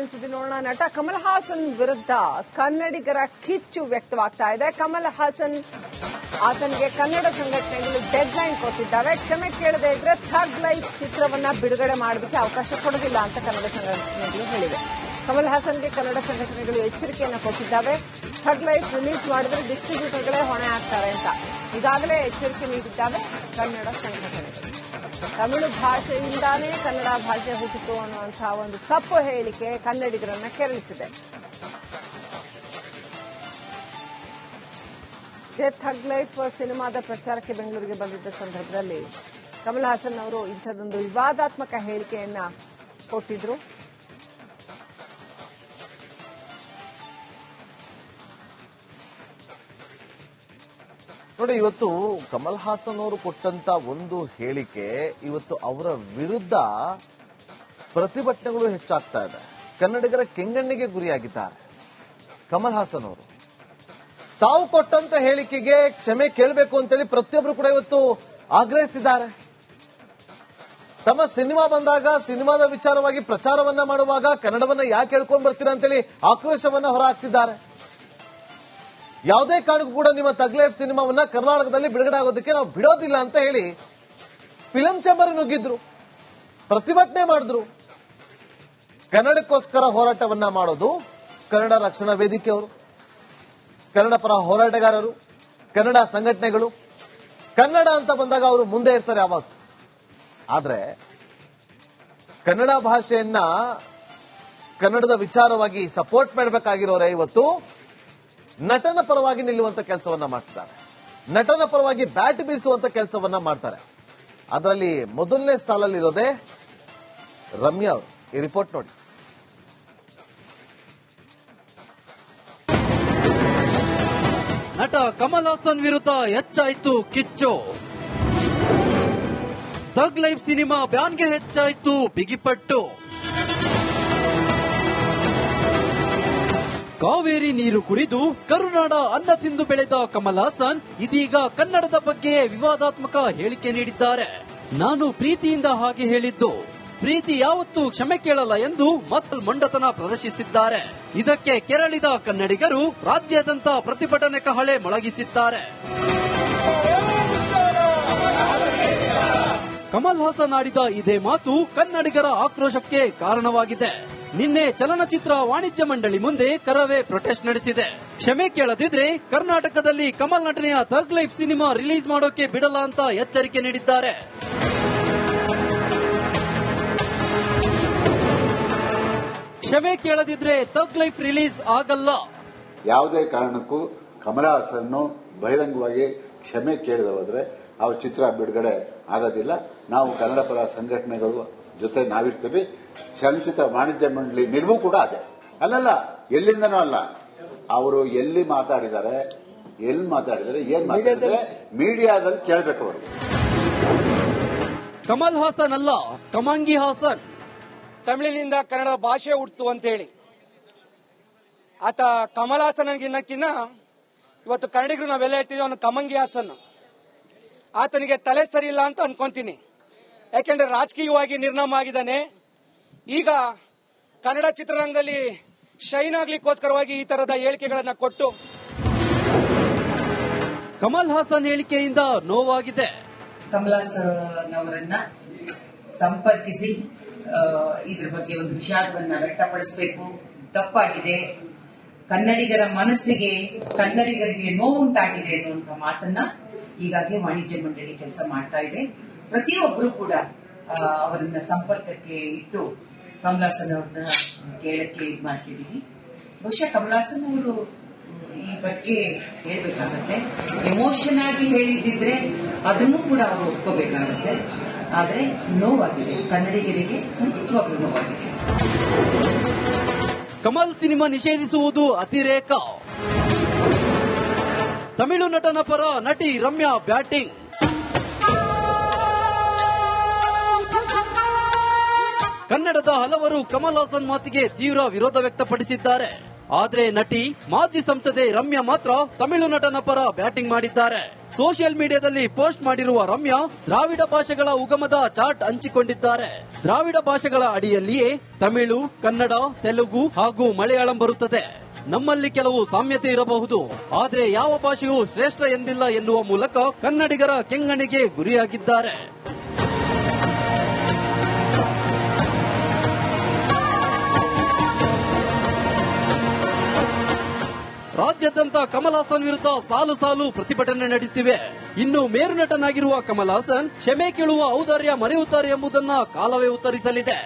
ಇನ್ನೊಂದು ಸುದ್ದಿ ನೋಡೋಣ. ನಟ ಕಮಲ್ ಹಾಸನ್ ವಿರುದ್ಧ ಕನ್ನಡಿಗರ ಕಿಚ್ಚು ವ್ಯಕ್ತವಾಗ್ತಾ ಇದೆ. ಕಮಲ್ ಹಾಸನ್ ಆತನಿಗೆ ಕನ್ನಡ ಸಂಘಟನೆಗಳು ಡೆಡ್ ಲೈನ್ ಕೊಟ್ಟಿದ್ದಾವೆ. ಕ್ಷಮೆ ಕೇಳದೇ ಇದ್ರೆ ಥರ್ಡ್ ಲೈಫ್ ಚಿತ್ರವನ್ನ ಬಿಡುಗಡೆ ಮಾಡೋದಕ್ಕೆ ಅವಕಾಶ ಕೊಡೋದಿಲ್ಲ ಅಂತ ಕನ್ನಡ ಸಂಘಟನೆಗಳು ಹೇಳಿವೆ. ಕಮಲ್ ಹಾಸನ್ಗೆ ಕನ್ನಡ ಸಂಘಟನೆಗಳು ಎಚ್ಚರಿಕೆಯನ್ನು ಕೊಟ್ಟಿದ್ದಾವೆ. ಥರ್ಡ್ ಲೈಫ್ ರಿಲೀಸ್ ಮಾಡಿದ್ರೆ ಡಿಸ್ಟ್ರಿಬ್ಯೂಟರ್ಗಳೇ ಹೊಣೆ ಆಗ್ತಾರೆ ಅಂತ ಈಗಾಗಲೇ ಎಚ್ಚರಿಕೆ ನೀಡಿದ್ದಾವೆ ಕನ್ನಡ ಸಂಘಟನೆಗಳು. ತಮಿಳು ಭಾಷೆಯಿಂದಾನೇ ಕನ್ನಡ ಭಾಷೆ ಹುಟ್ಟಿತು ಅನ್ನುವಂತಹ ಒಂದು ತಪ್ಪು ಹೇಳಿಕೆ ಕನ್ನಡಿಗರನ್ನ ಕೆರಳಿಸಿದೆ. ಥಗ್ ಲೈಫ್ ಸಿನಿಮಾದ ಪ್ರಚಾರಕ್ಕೆ ಬೆಂಗಳೂರಿಗೆ ಬಂದಿದ್ದ ಸಂದರ್ಭದಲ್ಲಿ ಕಮಲ್ ಹಾಸನ್ ಅವರು ಇಂಥದ್ದೊಂದು ವಿವಾದಾತ್ಮಕ ಹೇಳಿಕೆಯನ್ನ ಕೊಟ್ಟಿದ್ರು. ನೋಡಿ, ಇವತ್ತು ಕಮಲ್ ಹಾಸನ್ ಅವರು ಕೊಟ್ಟಂತ ಒಂದು ಹೇಳಿಕೆ ಇವತ್ತು ಅವರ ವಿರುದ್ಧ ಪ್ರತಿಭಟನೆಗಳು ಹೆಚ್ಚಾಗ್ತಾ ಇದೆ. ಕನ್ನಡಿಗರ ಕೆಂಗಣ್ಣಿಗೆ ಗುರಿಯಾಗಿದ್ದಾರೆ ಕಮಲ್ ಹಾಸನ್ ಅವರು. ತಾವು ಕೊಟ್ಟಂತ ಹೇಳಿಕೆಗೆ ಕ್ಷಮೆ ಕೇಳಬೇಕು ಅಂತೇಳಿ ಪ್ರತಿಯೊಬ್ಬರು ಕೂಡ ಇವತ್ತು ಆಗ್ರಹಿಸುತ್ತಿದ್ದಾರೆ. ತಮ್ಮ ಸಿನಿಮಾ ಬಂದಾಗ ಸಿನಿಮಾದ ವಿಚಾರವಾಗಿ ಪ್ರಚಾರವನ್ನ ಮಾಡುವಾಗ ಕನ್ನಡವನ್ನ ಯಾಕೆ ಹೇಳ್ಕೊಂಡು ಬರ್ತೀರಾ ಅಂತೇಳಿ ಆಕ್ರೋಶವನ್ನ ಹೊರಹಾಕ್ತಿದ್ದಾರೆ. ಯಾವುದೇ ಕಾರಣಕ್ಕೂ ಕೂಡ ನಿಮ್ಮ ಥಗ್ ಲೈಫ್ ಸಿನಿಮಾವನ್ನ ಕರ್ನಾಟಕದಲ್ಲಿ ಬಿಡುಗಡೆ ಆಗೋದಕ್ಕೆ ನಾವು ಬಿಡೋದಿಲ್ಲ ಅಂತ ಹೇಳಿ ಫಿಲಂ ಚೇಂಬರ್ ನುಗ್ಗಿದ್ರು, ಪ್ರತಿಭಟನೆ ಮಾಡಿದ್ರು. ಕನ್ನಡಕ್ಕೋಸ್ಕರ ಹೋರಾಟವನ್ನ ಮಾಡೋದು ಕನ್ನಡ ರಕ್ಷಣಾ ವೇದಿಕೆಯವರು, ಕನ್ನಡ ಪರ ಹೋರಾಟಗಾರರು, ಕನ್ನಡ ಸಂಘಟನೆಗಳು. ಕನ್ನಡ ಅಂತ ಬಂದಾಗ ಅವರು ಮುಂದೆ ಇರ್ತಾರೆ ಯಾವಾಗ. ಆದ್ರೆ ಕನ್ನಡ ಭಾಷೆಯನ್ನ ಕನ್ನಡದ ವಿಚಾರವಾಗಿ ಸಪೋರ್ಟ್ ಮಾಡಬೇಕಾಗಿರೋರೇ ಇವತ್ತು ನಟನ ಪರವಾಗಿ ನಿಲ್ಲುವಂತ ಕೆಲಸವನ್ನ ಮಾಡ್ತಾರೆ, ನಟನ ಪರವಾಗಿ ಬ್ಯಾಟ್ ಬೀಸುವಂತ ಕೆಲಸವನ್ನ ಮಾಡ್ತಾರೆ. ಅದರಲ್ಲಿ ಮೊದಲನೇ ಸಾಲಲ್ಲಿರೋದೇ ರಮ್ಯಾ ಅವರು. ಈ ರಿಪೋರ್ಟ್ ನೋಡಿ. ನಟ ಕಮಲ್ ಹಾಸನ್ ವಿರುದ್ಧ ಹೆಚ್ಚಾಯಿತು ಕಿಚ್ಚು. ಥಗ್ ಲೈಫ್ ಸಿನಿಮಾ ಬ್ಯಾನ್ಗೆ ಹೆಚ್ಚಾಯಿತು ಬಿಗಿಪಟ್ಟು. ಕಾವೇರಿ ನೀರು ಕುಡಿದು ಕರುನಾಡ ಅನ್ನ ತಿಂದು ಬೆಳೆದ ಕಮಲ್ ಹಾಸನ್ ಇದೀಗ ಕನ್ನಡದ ಬಗ್ಗೆ ವಿವಾದಾತ್ಮಕ ಹೇಳಿಕೆ ನೀಡಿದ್ದಾರೆ. ನಾನು ಪ್ರೀತಿಯಿಂದ ಹಾಗೆ ಹೇಳಿದ್ದು, ಪ್ರೀತಿ ಯಾವತ್ತೂ ಕ್ಷಮೆ ಕೇಳಲ್ಲ ಎಂದು ಮೊಂಡತನ ಪ್ರದರ್ಶಿಸಿದ್ದಾರೆ. ಇದಕ್ಕೆ ಕೆರಳಿದ ಕನ್ನಡಿಗರು ರಾಜ್ಯಾದ್ಯಂತ ಪ್ರತಿಭಟನೆ ಕಹಳೆ ಮೊಳಗಿಸಿದ್ದಾರೆ. ಕಮಲ್ ಹಾಸನ್ ಆಡಿದ ಇದೇ ಮಾತು ಕನ್ನಡಿಗರ ಆಕ್ರೋಶಕ್ಕೆ ಕಾರಣವಾಗಿದೆ. ನಿನ್ನೆ ಚಲನಚಿತ್ರ ವಾಣಿಜ್ಯ ಮಂಡಳಿ ಮುಂದೆ ಕರವೇ ಪ್ರೊಟೆಸ್ಟ್ ನಡೆಸಿದೆ. ಕ್ಷಮೆ ಕೇಳದಿದ್ರೆ ಕರ್ನಾಟಕದಲ್ಲಿ ಕಮಲ್ ನಟನೆಯ ಥಗ್ ಲೈಫ್ ಸಿನಿಮಾ ರಿಲೀಸ್ ಮಾಡೋಕೆ ಬಿಡಲ್ಲ ಅಂತ ಎಚ್ಚರಿಕೆ ನೀಡಿದ್ದಾರೆ. ಕ್ಷಮೆ ಕೇಳದಿದ್ರೆ ಥಗ್ ಲೈಫ್ ರಿಲೀಸ್ ಆಗಲ್ಲ. ಯಾವುದೇ ಕಾರಣಕ್ಕೂ ಕಮಲ್ ಹಾಸನ್ ಬಹಿರಂಗವಾಗಿ ಕ್ಷಮೆ ಕೇಳದೆ ಹೋದ್ರೆ ಅವ್ರ ಚಿತ್ರ ಬಿಡುಗಡೆ ಆಗೋದಿಲ್ಲ. ನಾವು ಕನ್ನಡ ಪರ ಸಂಘಟನೆಗಳು ಜೊತೆ ನಾವಿರ್ತೀವಿ. ಚಲನಚಿತ್ರ ವಾಣಿಜ್ಯ ಮಂಡಳಿ ನಿಲುವು ಕೂಡ ಅದೇ. ಅಲ್ಲಲ್ಲ, ಎಲ್ಲಿಂದನೂ ಅಲ್ಲ. ಅವರು ಎಲ್ಲಿ ಮಾತಾಡಿದ್ದಾರೆ, ಏನ್ ಮಾತಾಡಿದರೆ ಮೀಡಿಯಾದಲ್ಲಿ ಕೇಳಬೇಕು. ಅವರು ಕಮಲ್ ಹಾಸನ್ ಅಲ್ಲ, ಕಮಂಗಿ ಹಾಸನ್. ತಮಿಳಿನಿಂದ ಕನ್ನಡ ಭಾಷೆ ಹುಟ್ಟಿತು ಅಂತ ಹೇಳಿ ಆತ ಕಮಲ್ ಹಾಸನ್ಗಿನ್ನಕ್ಕಿನ್ನ ಇವತ್ತು ಕನ್ನಡಿಗರು ನಾವೆಲ್ಲ ಹೇಳ್ತಿದ್ವಿ ಅವನು ಕಮಂಗಿ ಹಾಸನ್. ಆತನಿಗೆ ತಲೆ ಸರಿ ಇಲ್ಲ ಅಂತ ಅನ್ಕೊಂತೀನಿ. ಯಾಕೆಂದ್ರೆ ರಾಜಕೀಯವಾಗಿ ನಿರ್ನಾಮ ಆಗಿದ್ದಾನೆ. ಈಗ ಕನ್ನಡ ಚಿತ್ರರಂಗದಲ್ಲಿ ಶೈನ್ ಆಗ್ಲಿಕ್ಕೋಸ್ಕರವಾಗಿ ಈ ತರದ ಹೇಳಿಕೆಗಳನ್ನ ಕೊಟ್ಟು ಕಮಲ್ ಹಾಸನ್ ಹೇಳಿಕೆಯಿಂದ ನೋವಾಗಿದೆ. ಕಮಲ್ ಹಾಸನ್ ಅವರನ್ನ ಸಂಪರ್ಕಿಸಿ ಇದ್ರ ಬಗ್ಗೆ ಒಂದು ವಿಷಾದವನ್ನ ವ್ಯಕ್ತಪಡಿಸಬೇಕು. ತಪ್ಪಾಗಿದೆ, ಕನ್ನಡಿಗರ ಮನಸ್ಸಿಗೆ ಕನ್ನಡಿಗರಿಗೆ ನೋವುಂಟಾಗಿದೆ ಅನ್ನುವಂತ ಮಾತನ್ನ ಈಗಾಗಲೇ ವಾಣಿಜ್ಯ ಮಂಡಳಿ ಕೆಲಸ ಮಾಡ್ತಾ ಇದೆ. ಪ್ರತಿಯೊಬ್ಬರು ಕೂಡ ಅವರನ್ನ ಸಂಪರ್ಕಕ್ಕೆ ಇಟ್ಟು ಕಮಲ್ ಹಾಸನ್ ಅವ್ರನ್ನ ಕೇಳಕ್ಕೆ ಇದು ಮಾಡ್ತಿದೀವಿ. ಬಹುಶಃ ಕಮಲ್ ಹಾಸನ್ ಅವರು ಈ ಬಗ್ಗೆ ಹೇಳ್ಬೇಕಾಗತ್ತೆ. ಎಮೋಷನ್ ಆಗಿ ಹೇಳಿದ್ರೆ ಅದನ್ನು ಕೂಡ ಅವರು ಒಪ್ಕೋಬೇಕಾಗತ್ತೆ. ಆದ್ರೆ ನೋವಾಗಿದೆ, ಕನ್ನಡಿಗರಿಗೆ ಖಂಡಿತವಾಗ್ಲೂ ನೋವಾಗಿದೆ. ಕಮಲ್ ಸಿನಿಮಾ ನಿಷೇಧಿಸುವುದು ಅತಿರೇಕ. ತಮಿಳು ನಟನ ಪರ ನಟಿ ರಮ್ಯಾ ಬ್ಯಾಟಿಂಗ್. ಕನ್ನಡದ ಹಲವರು ಕಮಲ್ ಹಾಸನ್ ಮಾತಿಗೆ ತೀವ್ರ ವಿರೋಧ ವ್ಯಕ್ತಪಡಿಸಿದ್ದಾರೆ. ಆದ್ರೆ ನಟಿ ಮಾಜಿ ಸಂಸದೆ ರಮ್ಯಾ ಮಾತ್ರ ತಮಿಳು ನಟನ ಪರ ಬ್ಯಾಟಿಂಗ್ ಮಾಡಿದ್ದಾರೆ. ಸೋಷಿಯಲ್ ಮೀಡಿಯಾದಲ್ಲಿ ಪೋಸ್ಟ್ ಮಾಡಿರುವ ರಮ್ಯಾ ದ್ರಾವಿಡ ಭಾಷೆಗಳ ಉಗಮದ ಚಾರ್ಟ್ ಹಂಚಿಕೊಂಡಿದ್ದಾರೆ. ದ್ರಾವಿಡ ಭಾಷೆಗಳ ಅಡಿಯಲ್ಲಿಯೇ ತಮಿಳು, ಕನ್ನಡ, ತೆಲುಗು ಹಾಗೂ ಮಲಯಾಳಂ ಬರುತ್ತದೆ. ನಮ್ಮಲ್ಲಿ ಕೆಲವು ಸಾಮ್ಯತೆ ಇರಬಹುದು, ಆದರೆ ಯಾವ ಭಾಷೆಯೂ ಶ್ರೇಷ್ಠ ಎಂದಿಲ್ಲ ಎನ್ನುವ ಮೂಲಕ ಕನ್ನಡಿಗರ ಕೆಂಗಣ್ಣಿಗೆ ಗುರಿಯಾಗಿದ್ದಾರೆ. ರಾಜ್ಯಾದ್ಯಂತ ಕಮಲ್ ಹಾಸನ್ ವಿರುದ್ಧ ಸಾಲು ಸಾಲು ಪ್ರತಿಭಟನೆ ನಡೆಯುತ್ತಿವೆ. ಇನ್ನು ಮೇರು ನಟನಾಗಿರುವ ಕಮಲ್ ಹಾಸನ್ ಕ್ಷಮೆ ಕೇಳುವ ಔದಾರ್ಯ ಮರೆಯುತ್ತಾರೆ ಎಂಬುದನ್ನ ಕಾಲವೇ ಉತ್ತರಿಸಲಿದೆ.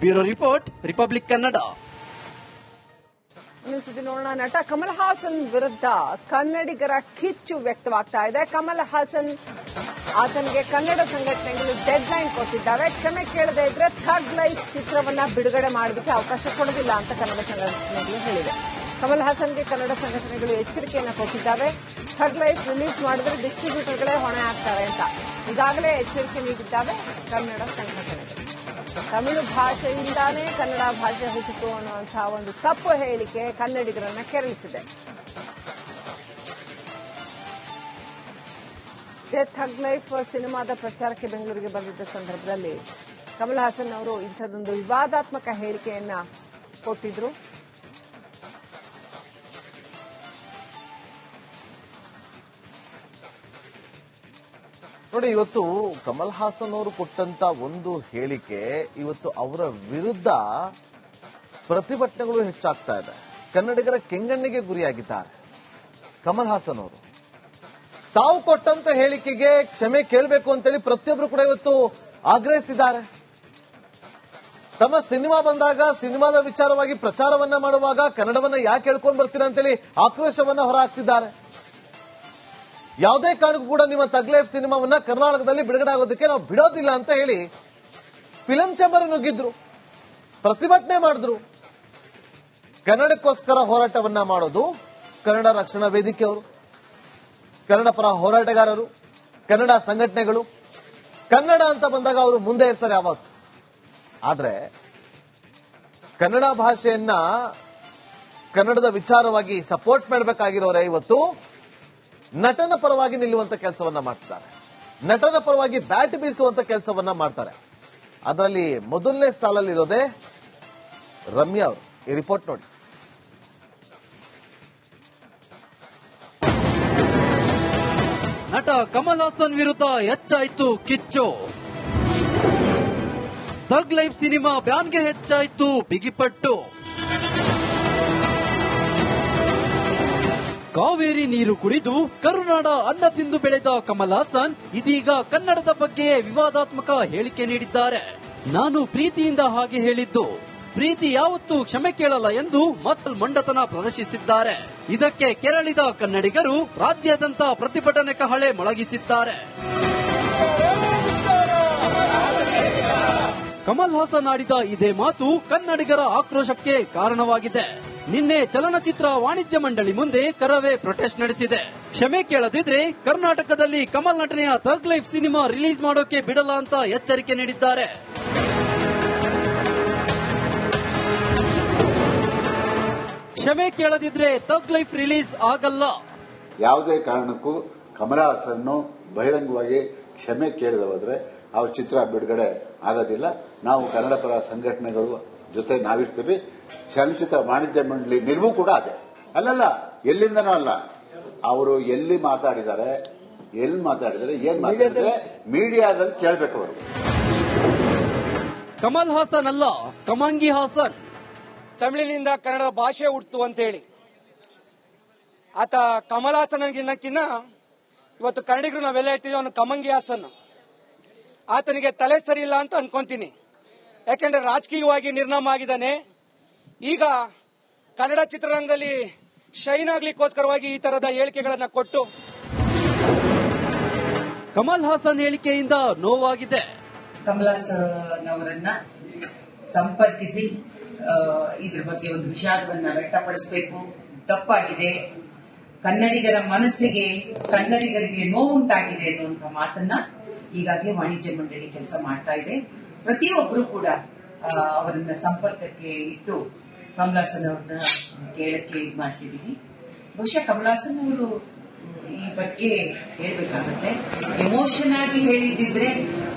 Bureau report, Republic Kannada. ಸುದ್ದಿ ನೋಡೋಣ. ನಟ ಕಮಲ್ ಹಾಸನ್ ವಿರುದ್ಧ ಕನ್ನಡಿಗರ ಕಿಚ್ಚು ವ್ಯಕ್ತವಾಗ್ತಾ ಇದೆ. ಕಮಲ್ ಹಾಸನ್ ಆತನಿಗೆ ಕನ್ನಡ ಸಂಘಟನೆಗಳು ಡೆಡ್ ಲೈನ್ ಕೊಟ್ಟಿದ್ದಾವೆ. ಕ್ಷಮೆ ಕೇಳದೇ ಇದ್ರೆ ಥರ್ಡ್ ಲೈಫ್ ಚಿತ್ರವನ್ನ ಬಿಡುಗಡೆ ಮಾಡೋದಕ್ಕೆ ಅವಕಾಶ ಕೊಡೋದಿಲ್ಲ ಅಂತ ಕನ್ನಡ ಸಂಘಟನೆಗಳು ಹೇಳಿದೆ. ಕಮಲ್ ಹಾಸನ್ಗೆ ಕನ್ನಡ ಸಂಘಟನೆಗಳು ಎಚ್ಚರಿಕೆಯನ್ನು ಕೊಟ್ಟಿದ್ದಾವೆ. ಥರ್ಡ್ ಲೈಫ್ ರಿಲೀಸ್ ಮಾಡಿದ್ರೆ ಡಿಸ್ಟ್ರಿಬ್ಯೂಟರ್ಗಳೇ ಹೊಣೆ ಆಗ್ತಾರೆ ಅಂತ ಈಗಾಗಲೇ ಎಚ್ಚರಿಕೆ ನೀಡಿದ್ದಾವೆ ಕನ್ನಡ ಸಂಘಟನೆಗಳು. ತಮಿಳು ಭಾಷೆಯಿಂದಾನೇ ಕನ್ನಡ ಭಾಷೆ ಹುಟ್ಟಿತು ಅನ್ನುವಂತಹ ಒಂದು ತಪ್ಪು ಹೇಳಿಕೆ ಕನ್ನಡಿಗರನ್ನ ಕೆರಳಿಸಿದೆ. ಥಗ್ ಲೈಫ್ ಸಿನಿಮಾದ ಪ್ರಚಾರಕ್ಕೆ ಬೆಂಗಳೂರಿಗೆ ಬಂದಿದ್ದ ಸಂದರ್ಭದಲ್ಲಿ ಕಮಲ್ ಹಾಸನ್ ಅವರು ಇಂಥದ್ದೊಂದು ವಿವಾದಾತ್ಮಕ ಹೇಳಿಕೆಯನ್ನ ಕೊಟ್ಟಿದ್ರು. ನೋಡಿ, ಇವತ್ತು ಕಮಲ್ ಹಾಸನ್ ಅವರು ಕೊಟ್ಟಂತ ಒಂದು ಹೇಳಿಕೆ ಇವತ್ತು ಅವರ ವಿರುದ್ಧ ಪ್ರತಿಭಟನೆಗಳು ಹೆಚ್ಚಾಗ್ತಾ ಇದೆ. ಕನ್ನಡಿಗರ ಕೆಂಗಣ್ಣಿಗೆ ಗುರಿಯಾಗಿದ್ದಾರೆ ಕಮಲ್ ಹಾಸನ್ ಅವರು. ತಾವು ಕೊಟ್ಟಂತ ಹೇಳಿಕೆಗೆ ಕ್ಷಮೆ ಕೇಳಬೇಕು ಅಂತೇಳಿ ಪ್ರತಿಯೊಬ್ಬರು ಕೂಡ ಇವತ್ತು ಆಗ್ರಹಿಸಿದ್ದಾರೆ. ತಮ್ಮ ಸಿನಿಮಾ ಬಂದಾಗ ಸಿನಿಮಾದ ವಿಚಾರವಾಗಿ ಪ್ರಚಾರವನ್ನ ಮಾಡುವಾಗ ಕನ್ನಡವನ್ನ ಯಾಕೆ ಹೇಳ್ಕೊಂಡು ಬರ್ತೀರಾ ಅಂತೇಳಿ ಆಕ್ರೋಶವನ್ನ ಹೊರಹಾಕ್ತಿದ್ದಾರೆ. ಯಾವುದೇ ಕಾರಣಕ್ಕೂ ಕೂಡ ನಿಮ್ಮ ಥಗ್ ಲೈಫ್ ಸಿನಿಮಾವನ್ನ ಕರ್ನಾಟಕದಲ್ಲಿ ಬಿಡುಗಡೆ ಆಗೋದಕ್ಕೆ ನಾವು ಬಿಡೋದಿಲ್ಲ ಅಂತ ಹೇಳಿ ಫಿಲಂ ಚೇಂಬರ್ ನುಗ್ಗಿದ್ರು, ಪ್ರತಿಭಟನೆ ಮಾಡಿದ್ರು. ಕನ್ನಡಕ್ಕೋಸ್ಕರ ಹೋರಾಟವನ್ನ ಮಾಡೋದು ಕನ್ನಡ ರಕ್ಷಣಾ ವೇದಿಕೆಯವರು, ಕನ್ನಡ ಪರ ಹೋರಾಟಗಾರರು, ಕನ್ನಡ ಸಂಘಟನೆಗಳು. ಕನ್ನಡ ಅಂತ ಬಂದಾಗ ಅವರು ಮುಂದೆ ಇರ್ತಾರೆ ಯಾವಾಗ. ಆದ್ರೆ ಕನ್ನಡ ಭಾಷೆಯನ್ನ ಕನ್ನಡದ ವಿಚಾರವಾಗಿ ಸಪೋರ್ಟ್ ಮಾಡಬೇಕಾಗಿರೋರೇ ಇವತ್ತು ನಟನ ಪರವಾಗಿ ನಿಲ್ಲುವಂತ ಕೆಲಸವನ್ನ ಮಾಡ್ತಾರೆ, ನಟನ ಪರವಾಗಿ ಬ್ಯಾಟ್ ಬೀಸುವಂತ ಕೆಲಸವನ್ನ ಮಾಡ್ತಾರೆ. ಅದರಲ್ಲಿ ಮೊದಲನೇ ಸಾಲಲ್ಲಿರೋದೇ ರಮ್ಯಾ ಅವರು. ಈ ರಿಪೋರ್ಟ್ ನೋಡಿ. ನಟ ಕಮಲ್ ಹಾಸನ್ ವಿರುದ್ಧ ಹೆಚ್ಚಾಯಿತು ಕಿಚ್ಚು. ಥಗ್ ಲೈಫ್ ಸಿನಿಮಾ ಬ್ಯಾನ್ಗೆ ಹೆಚ್ಚಾಯಿತು ಬಿಗಿಪಟ್ಟು. ಕಾವೇರಿ ನೀರು ಕುಡಿದು ಕರುನಾಡ ಅನ್ನ ತಿಂದು ಬೆಳೆದ ಕಮಲ್ ಹಾಸನ್ ಇದೀಗ ಕನ್ನಡದ ಬಗ್ಗೆಯೇ ವಿವಾದಾತ್ಮಕ ಹೇಳಿಕೆ ನೀಡಿದ್ದಾರೆ. ನಾನು ಪ್ರೀತಿಯಿಂದ ಹಾಗೆ ಹೇಳಿದ್ದು, ಪ್ರೀತಿ ಯಾವತ್ತೂ ಕ್ಷಮೆ ಕೇಳಲ್ಲ ಎಂದು ಮತ್ತೆ ಮಂಡತನ ಪ್ರದರ್ಶಿಸಿದ್ದಾರೆ. ಇದಕ್ಕೆ ಕೆರಳಿದ ಕನ್ನಡಿಗರು ರಾಜ್ಯಾದ್ಯಂತ ಪ್ರತಿಭಟನೆ ಕಹಳೆ ಮೊಳಗಿಸಿದ್ದಾರೆ. ಕಮಲ್ ಹಾಸನ್ ಆಡಿದ ಇದೇ ಮಾತು ಕನ್ನಡಿಗರ ಆಕ್ರೋಶಕ್ಕೆ ಕಾರಣವಾಗಿದೆ. ನಿನ್ನೆ ಚಲನಚಿತ್ರ ವಾಣಿಜ್ಯ ಮಂಡಳಿ ಮುಂದೆ ಕರವೇ ಪ್ರೊಟೆಸ್ಟ್ ನಡೆಸಿದೆ. ಕ್ಷಮೆ ಕೇಳದಿದ್ರೆ ಕರ್ನಾಟಕದಲ್ಲಿ ಕಮಲ್ ನಟನೆಯ ಥಗ್ ಲೈಫ್ ಸಿನಿಮಾ ರಿಲೀಸ್ ಮಾಡೋಕೆ ಬಿಡಲ್ಲ ಅಂತ ಎಚ್ಚರಿಕೆ ನೀಡಿದ್ದಾರೆ. ಕ್ಷಮೆ ಕೇಳದಿದ್ರೆ ಥಗ್ ಲೈಫ್ ರಿಲೀಸ್ ಆಗಲ್ಲ. ಯಾವುದೇ ಕಾರಣಕ್ಕೂ ಕಮಲ್ ಹಾಸನ್ ಬಹಿರಂಗವಾಗಿ ಕ್ಷಮೆ ಕೇಳದೆ ಹೋದ್ರೆ ಅವ್ರ ಚಿತ್ರ ಬಿಡುಗಡೆ ಆಗೋದಿಲ್ಲ. ನಾವು ಕನ್ನಡ ಪರ ಸಂಘಟನೆಗಳು ಜೊತೆ ನಾವಿರ್ತೀವಿ. ಚಲನಚಿತ್ರ ವಾಣಿಜ್ಯ ಮಂಡಳಿ ನಿಲುವು ಕೂಡ ಅದೇ. ಅಲ್ಲಲ್ಲ, ಎಲ್ಲಿಂದನೂ ಅಲ್ಲ. ಅವರು ಎಲ್ಲಿ ಮಾತಾಡಿದ್ದಾರೆ, ಏನ್ ಮಾತಾಡಿದ್ರೆ ಮೀಡಿಯಾದಲ್ಲಿ ಕೇಳಬೇಕು ಅವರು. ಕಮಲ್ ಹಾಸನ್ ಅಲ್ಲ, ಕಮಂಗಿ ಹಾಸನ್. ತಮಿಳಿನಿಂದ ಕನ್ನಡ ಭಾಷೆ ಹುಟ್ಟಿತು ಅಂತ ಹೇಳಿ ಆತ ಕಮಲ್ ಹಾಸನ್ಗಿನ್ನಕ್ಕಿನ್ನ ಇವತ್ತು ಕನ್ನಡಿಗರು ನಾವೆಲ್ಲ ಹೇಳ್ತೀವಿ ಅವನು ಕಮಂಗಿ ಹಾಸನ್. ಆತನಿಗೆ ತಲೆ ಸರಿ ಇಲ್ಲ ಅಂತ ಅನ್ಕೊಂತೀನಿ. ಯಾಕೆಂದ್ರೆ ರಾಜಕೀಯವಾಗಿ ನಿರ್ನಾಮ ಆಗಿದ್ದಾನೆ. ಈಗ ಕನ್ನಡ ಚಿತ್ರರಂಗದಲ್ಲಿ ಶೈನ್ ಆಗ್ಲಿಕ್ಕೋಸ್ಕರವಾಗಿ ಈ ತರದ ಹೇಳಿಕೆಗಳನ್ನ ಕೊಟ್ಟು ಕಮಲ್ ಹಾಸನ್ ಹೇಳಿಕೆಯಿಂದ ನೋವಾಗಿದೆ. ಕಮಲ್ ಹಾಸನ್ ಅವರನ್ನ ಸಂಪರ್ಕಿಸಿ ಇದ್ರ ಬಗ್ಗೆ ಒಂದು ವಿಷಾದವನ್ನ ವ್ಯಕ್ತಪಡಿಸಬೇಕು. ತಪ್ಪಾಗಿದೆ, ಕನ್ನಡಿಗರ ಮನಸ್ಸಿಗೆ, ಕನ್ನಡಿಗರಿಗೆ ನೋವುಂಟಾಗಿದೆ ಅನ್ನುವಂಥ ಮಾತನ್ನ ಈಗಾಗಲೇ ವಾಣಿಜ್ಯ ಮಂಡಳಿ ಕೆಲಸ ಮಾಡ್ತಾ ಇದೆ. ಪ್ರತಿಯೊಬ್ಬರು ಕೂಡ ಅವರನ್ನ ಸಂಪರ್ಕಕ್ಕೆ ಇಟ್ಟು ಕಮಲ್ ಹಾಸನ್ ಅವ್ರನ್ನ ಕೇಳಕ್ಕೆ ಮಾಡ್ತಿದೀವಿ. ಬಹುಶಃ ಕಮಲ್ ಹಾಸನ್ ಅವರು ಈ ಬಗ್ಗೆ ಹೇಳ್ಬೇಕಾಗತ್ತೆ. ಎಮೋಷನ್ ಆಗಿ ಹೇಳಿದ್ರೆ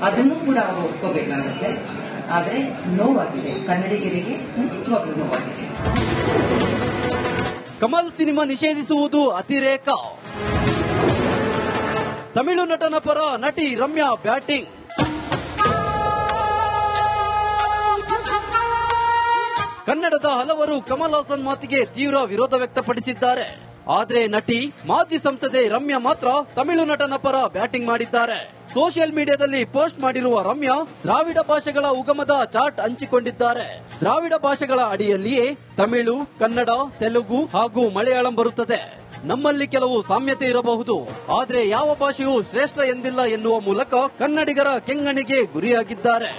ಅದನ್ನು ಕೂಡ ಅವರು ಒಪ್ಕೋಬೇಕಾಗತ್ತೆ. ಆದ್ರೆ ನೋವಾಗಿದೆ, ಕನ್ನಡಿಗರಿಗೆ ಖಂಡಿತವಾಗ್ಲೂ ನೋವಾಗಿದೆ. ಕಮಲ್ ಸಿನಿಮಾ ನಿಷೇಧಿಸುವುದು ಅತಿರೇಕ. ತಮಿಳು ನಟನ ಪರ ನಟಿ ರಮ್ಯಾ ಬ್ಯಾಟಿಂಗ್. ಕನ್ನಡದ ಹಲವರು ಕಮಲ್ ಹಾಸನ್ ಮಾತಿಗೆ ತೀವ್ರ ವಿರೋಧ ವ್ಯಕ್ತಪಡಿಸಿದ್ದಾರೆ. ಆದ್ರೆ ನಟಿ ಮಾಜಿ ಸಂಸದೆ ರಮ್ಯಾ ಮಾತ್ರ ತಮಿಳು ನಟನ ಪರ ಬ್ಯಾಟಿಂಗ್ ಮಾಡಿದ್ದಾರೆ. ಸೋಷಿಯಲ್ ಮೀಡಿಯಾದಲ್ಲಿ ಪೋಸ್ಟ್ ಮಾಡಿರುವ ರಮ್ಯಾ ದ್ರಾವಿಡ ಭಾಷೆಗಳ ಉಗಮದ ಚಾರ್ಟ್ ಹಂಚಿಕೊಂಡಿದ್ದಾರೆ. ದ್ರಾವಿಡ ಭಾಷೆಗಳ ಅಡಿಯಲ್ಲಿಯೇ ತಮಿಳು, ಕನ್ನಡ, ತೆಲುಗು ಹಾಗೂ ಮಲಯಾಳಂ ಬರುತ್ತದೆ. ನಮ್ಮಲ್ಲಿ ಕೆಲವು ಸಾಮ್ಯತೆ ಇರಬಹುದು, ಆದ್ರೆ ಯಾವ ಭಾಷೆಯೂ ಶ್ರೇಷ್ಠ ಎಂದಿಲ್ಲ ಎನ್ನುವ ಮೂಲಕ ಕನ್ನಡಿಗರ ಕೆಂಗಣ್ಣಿಗೆ ಗುರಿಯಾಗಿದ್ದಾರೆ.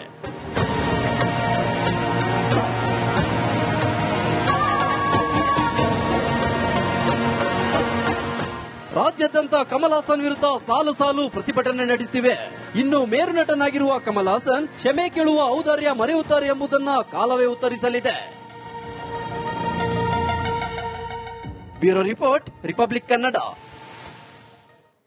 ರಾಜ್ಯಾದ್ಯಂತ ಕಮಲ್ ಹಾಸನ್ ವಿರುದ್ಧ ಸಾಲು ಸಾಲು ಪ್ರತಿಭಟನೆ ನಡೆಯುತ್ತಿವೆ. ಇನ್ನು ಮೇರು ನಟನಾಗಿರುವ ಕಮಲ್ ಹಾಸನ್ ಕ್ಷಮೆ ಕೇಳುವ ಔದಾರ್ಯ ಮರೆಯುತ್ತಾರೆ ಎಂಬುದನ್ನ ಕಾಲವೇ ಉತ್ತರಿಸಲಿದೆ. Bureau report, Republic Kannada.